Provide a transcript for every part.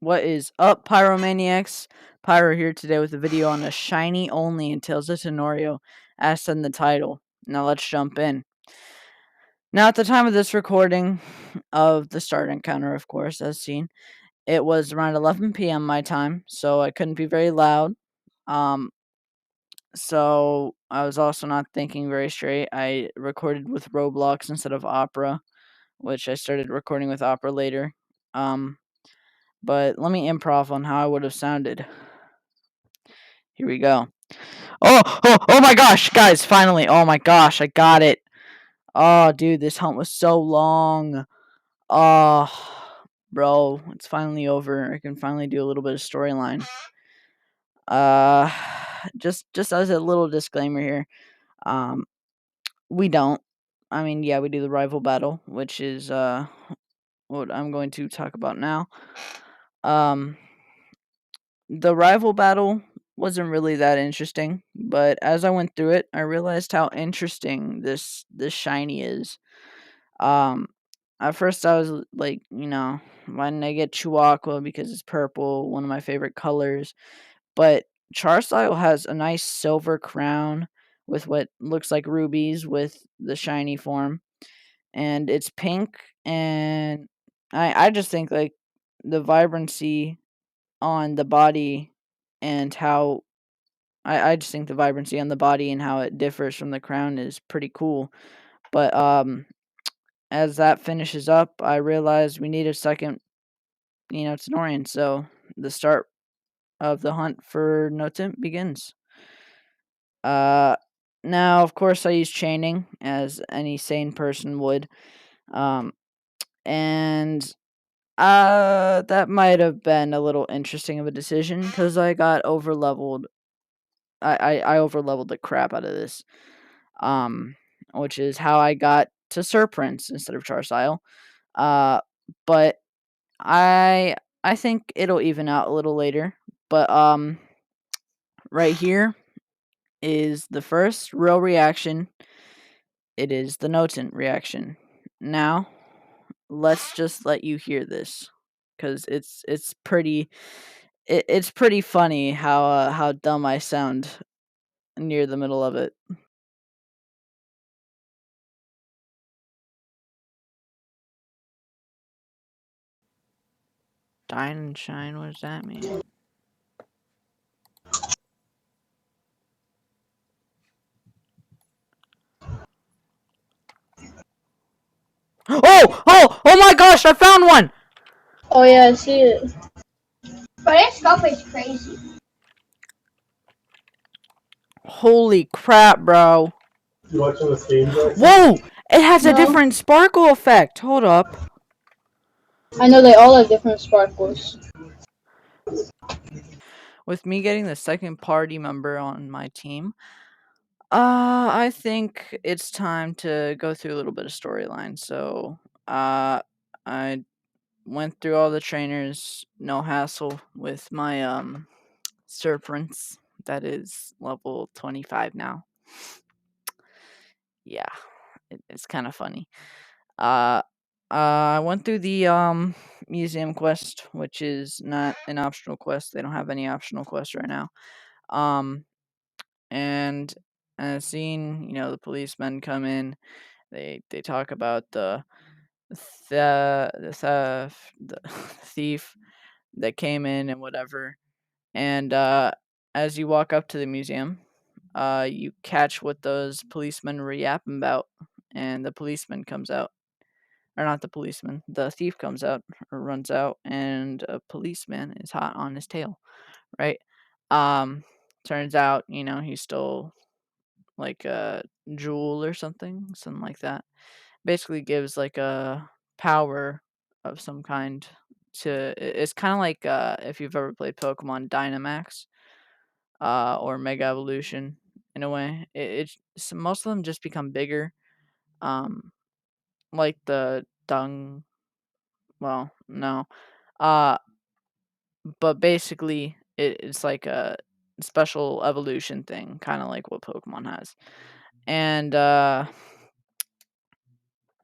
What is up, Pyromaniacs? Pyro here today with a video on a shiny only in Tales of Tanorio, as said in the title. Now let's jump in. Now, at the time of this recording of the start encounter, of course, as seen, it was around 11 p.m. my time, so I couldn't be very loud. So I was also not thinking very straight. I recorded with Roblox instead of Opera, which I started recording with Opera later. But let me improv on how I would have sounded. Here we go. Oh my gosh, guys, finally. Oh my gosh, I got it. Oh, dude, this hunt was so long. Oh, bro, it's finally over. I can finally do a little bit of storyline. Uh, just as a little disclaimer here, um, we don't. I mean, yeah, we do the rival battle, which is what I'm going to talk about now. Um, the rival battle wasn't really that interesting, but as I went through it, I realized how interesting this shiny is. Um, at first I was like, why didn't I get Chihuahua because it's purple, one of my favorite colors. But Charstyle has a nice silver crown with what looks like rubies with the shiny form, and it's pink, and I just think like the vibrancy on the body and how I just think the vibrancy on the body and how it differs from the crown is pretty cool. But as that finishes up, I realized we need a second, Tenorian. So the start of the hunt for Notent begins. Uh, Now of course I use chaining as any sane person would. Um, and that might have been a little interesting of a decision because I got over leveled. I over leveled the crap out of this. Um, which is how I got to Sir Prince instead of Charstyle. Uh, but I I think it'll even out a little later. But right here is the first real reaction. It is the Notent reaction. Now, let's just let you hear this, because it's pretty funny how dumb I sound near the middle of it. Dine and shine. What does that mean? Oh my gosh! I found one. Oh yeah, I see it. But that stuff is crazy. Holy crap, bro! You watching the streams right now? Whoa! It has a No. different sparkle effect. Hold up. I know they all have different sparkles. With me getting the second party member on my team, I think it's time to go through a little bit of storyline. So, I went through all the trainers, no hassle with my Sir Prince. That is level 25 now. Yeah, it's kind of funny. Uh, I went through the museum quest, which is not an optional quest. They don't have any optional quests right now. Um, and I've seen the policemen come in. They talk about the theft, the thief that came in and whatever. And as you walk up to the museum, you catch what those policemen were yapping about, and the policeman comes out. Or not the policeman, the thief comes out or runs out, and a policeman is hot on his tail, right? Turns out, he stole like a jewel or something like that. Basically gives like a power of some kind to it's kind of like if you've ever played Pokemon Dynamax or Mega Evolution in a way. It's most of them just become bigger. Um like the dung, well, no. Uh but basically it's like a special evolution thing, kind of like what Pokemon has. And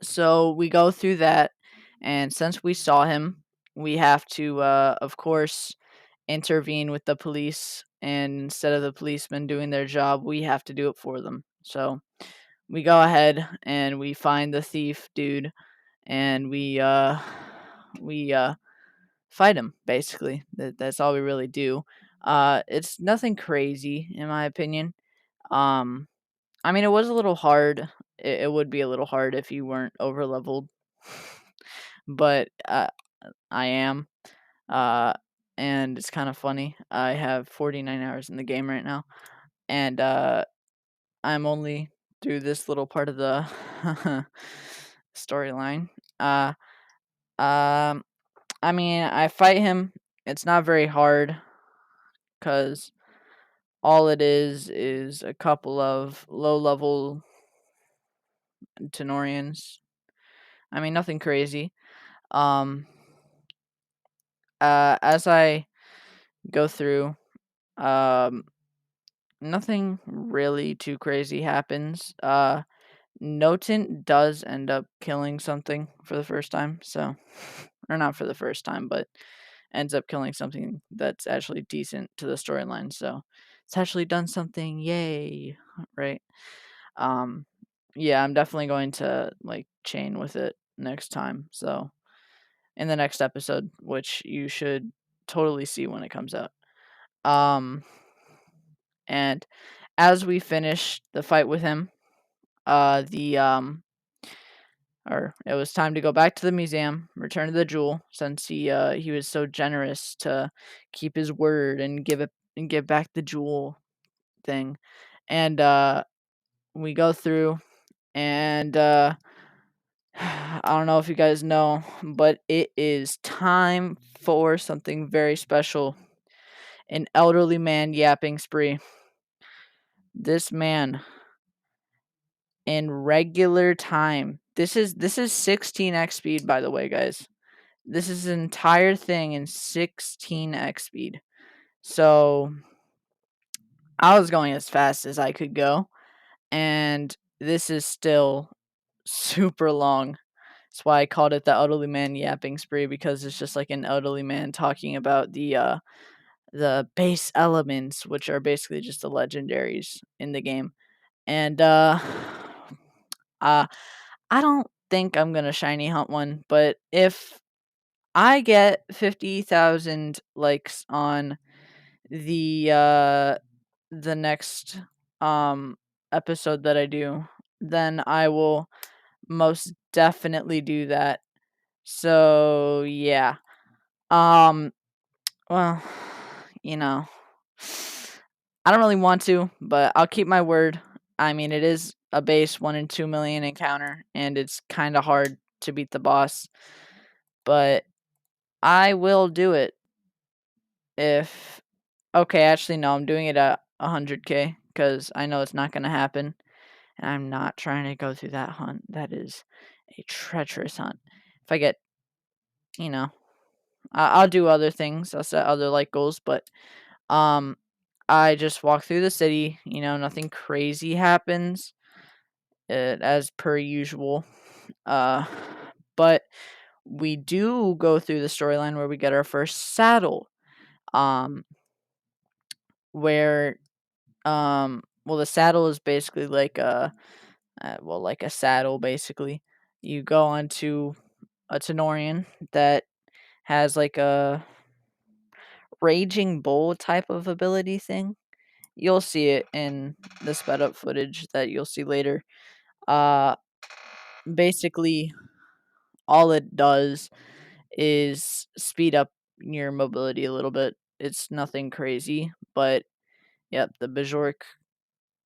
so we go through that, and since we saw him, we have to, of course, intervene with the police, and instead of the policemen doing their job, we have to do it for them. So we go ahead and we find the thief dude, and we fight him. Basically, that's all we really do. It's nothing crazy in my opinion. Um, I mean, it was a little hard. It would be a little hard if you weren't over leveled, but I am. Uh, and it's kind of funny. I have 49 hours in the game right now, and I'm only through this little part of the storyline. Uh, um, I mean, I fight him. It's not very hard because all it is a couple of low level Tenorians. I mean, nothing crazy. Um, as I go through, um, nothing really too crazy happens. Notent does end up killing something for the first time, so or not for the first time, but ends up killing something that's actually decent to the storyline. So it's actually done something, yay, right? Um, yeah, I'm definitely going to like chain with it next time. So in the next episode, which you should totally see when it comes out. Um, and as we finish the fight with him, the or it was time to go back to the museum, return to the jewel, since he was so generous to keep his word and give back the jewel thing. And we go through, and I don't know if you guys know, but it is time for something very special. An elderly man yapping spree. This man in regular time. This is 16x speed, by the way, guys. This is an entire thing in 16x speed. So I was going as fast as I could go, and this is still super long. That's why I called it the elderly man yapping spree, because it's just like an elderly man talking about the base elements, which are basically just the legendaries in the game. And uh I don't think I'm gonna shiny hunt one, but if I get 50,000 likes on the next um episode that I do, then I will most definitely do that. So yeah. Um well, you know, I don't really want to, but I'll keep my word. I mean, it is a base 1 in 2 million encounter, and it's kind of hard to beat the boss, but I will do it if. Okay, actually, no, I'm doing it at 100k because I know it's not going to happen, and I'm not trying to go through that hunt. That is a treacherous hunt. If I get, you know, I'll do other things. I'll set other like goals, but um, I just walk through the city. Nothing crazy happens, as per usual. Uh, but we do go through the storyline where we get our first saddle. Um, where well, the saddle is basically like like a saddle. Basically, you go onto a Tenorian that has like a raging bull type of ability thing. You'll see it in the sped up footage that you'll see later. Uh, basically, all it does is speed up your mobility a little bit. It's nothing crazy, but yep, the Bajork,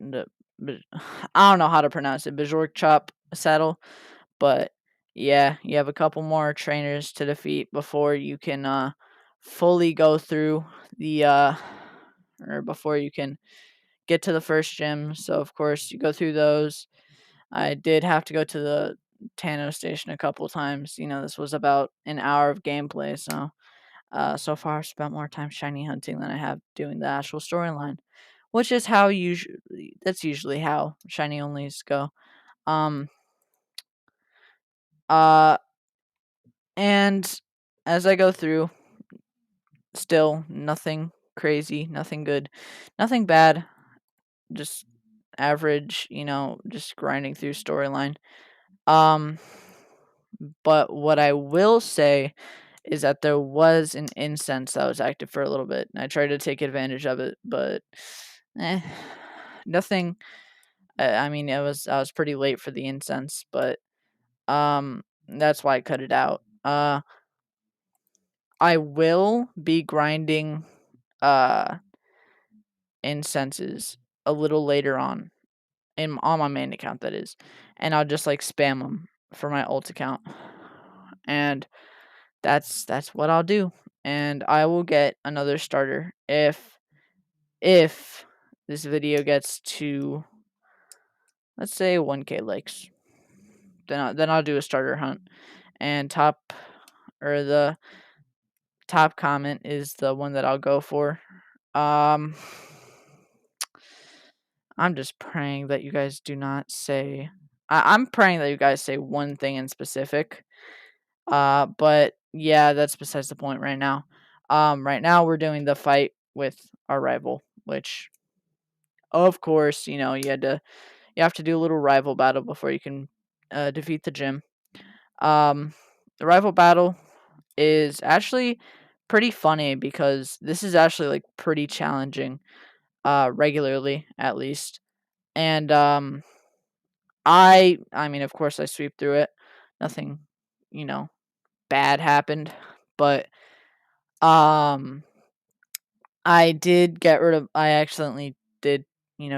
the I don't know how to pronounce it, Bajork chop saddle, but yeah, you have a couple more trainers to defeat before you can fully go through the or before you can get to the first gym. So of course you go through those. I did have to go to the Tano station a couple times. This was about an hour of gameplay, so so far I've spent more time shiny hunting than I have doing the actual storyline, which is how that's usually how shiny onlys go. Um uh and as I go through, still nothing crazy, nothing good, nothing bad, just average, just grinding through storyline. Um, but what I will say is that there was an incense that was active for a little bit, and I tried to take advantage of it, but eh, nothing. I mean, I was pretty late for the incense, but that's why I cut it out. I will be grinding uh incenses a little later on my main account, that is, and I'll just like spam them for my alt account, and that's what I'll do, and I will get another starter if this video gets to, let's say, 1K likes. Then I'll do a starter hunt, and the top comment is the one that I'll go for. Um, I'm just praying that you guys do not say. I'm praying that you guys say one thing in specific. But yeah, that's besides the point right now. Right now we're doing the fight with our rival, which, of course, you have to do a little rival battle before you can defeat the gym. The rival battle is actually pretty funny because this is actually like pretty challenging, regularly at least. And I mean, of course, I sweep through it. Nothing, you know, bad happened, but um, I accidentally did,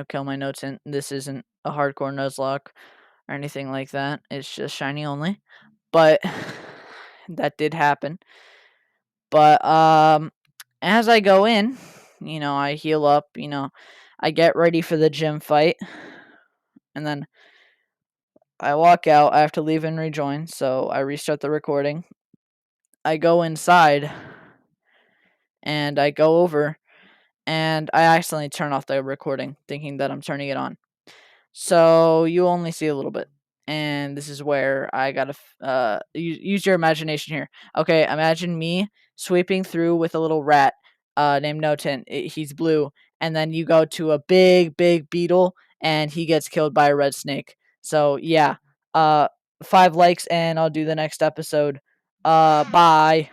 kill my notes, and this isn't a hardcore nuzlocke or anything like that. It's just shiny only, but that did happen. But as I go in, I heal up. I get ready for the gym fight, and then I walk out. I have to leave and rejoin, so I restart the recording. I go inside and I go over and I accidentally turn off the recording thinking that I'm turning it on. So you only see a little bit. And this is where I gotta use your imagination here. Okay, imagine me sweeping through with a little rat named Noten. He's blue. And then you go to a big, big beetle and he gets killed by a red snake. So yeah, 5 likes and I'll do the next episode. Bye.